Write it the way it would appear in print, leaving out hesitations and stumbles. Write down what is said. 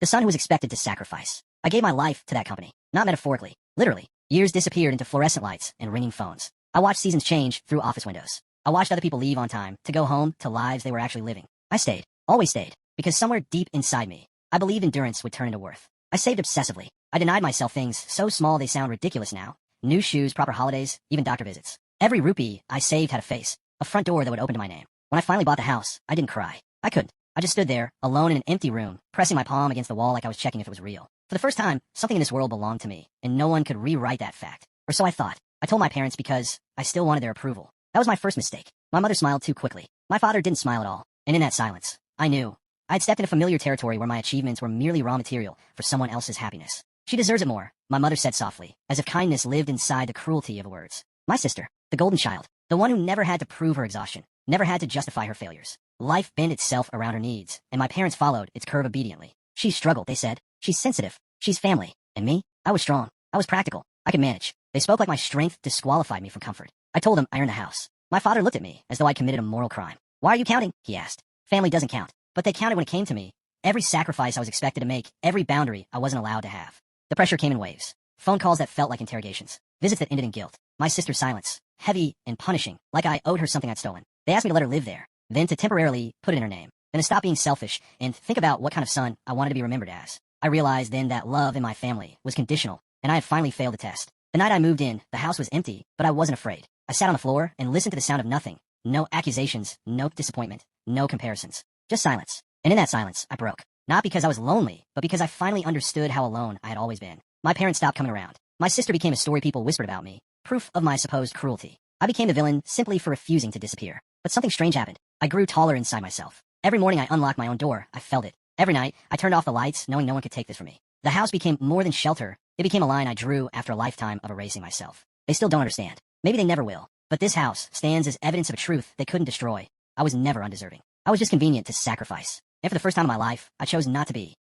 The son who was expected to sacrifice. I gave my life to that company. Not metaphorically. Literally. Years disappeared into fluorescent lights and ringing phones. I watched seasons change through office windows. I watched other people leave on time to go home to lives they were actually living. I stayed. Always stayed. Because somewhere deep inside me, I believed endurance would turn into worth. I saved obsessively. I denied myself things so small they sound ridiculous now. New shoes, proper holidays, even doctor visits. Every rupee I saved had a face. A front door that would open to my name. When I finally bought the house, I didn't cry. I couldn't. I just stood there, alone in an empty room, pressing my palm against the wall like I was checking if it was real. For the first time, something in this world belonged to me, and no one could rewrite that fact. Or so I thought. I told my parents because I still wanted their approval. That was my first mistake. My mother smiled too quickly. My father didn't smile at all. And in that silence, I knew. I'd stepped into familiar territory where my achievements were merely raw material for someone else's happiness. She deserves it more, my mother said softly, as if kindness lived inside the cruelty of the words. My sister, the golden child, the one who never had to prove her exhaustion, never had to justify her failures. Life bent itself around her needs, and my parents followed its curve obediently. She struggled, they said. She's sensitive. She's family. And me? I was strong. I was practical. I could manage. They spoke like my strength disqualified me from comfort. I told them I earned the house. My father looked at me as though I'd committed a moral crime. Why are you counting? He asked. Family doesn't count. But they counted when it came to me. Every sacrifice I was expected to make, every boundary I wasn't allowed to have. The pressure came in waves. Phone calls that felt like interrogations. Visits that ended in guilt. My sister's silence. Heavy and punishing, like I owed her something I'd stolen. They asked me to let her live there, then to temporarily put it in her name, then to stop being selfish and think about what kind of son I wanted to be remembered as. I realized then that love in my family was conditional, and I had finally failed the test. The night I moved in, the house was empty, but I wasn't afraid. I sat on the floor and listened to the sound of nothing. No accusations, no disappointment, no comparisons. Just silence. And in that silence, I broke. Not because I was lonely, but because I finally understood how alone I had always been. My parents stopped coming around. My sister became a story people whispered about me, proof of my supposed cruelty. I became the villain simply for refusing to disappear. But something strange happened. I grew taller inside myself. Every morning I unlocked my own door. I felt it. Every night, I turned off the lights, knowing no one could take this from me. The house became more than shelter. It became a line I drew after a lifetime of erasing myself. They still don't understand. Maybe they never will. But this house stands as evidence of a truth they couldn't destroy. I was never undeserving. I was just convenient to sacrifice. And for the first time in my life, I chose not to be.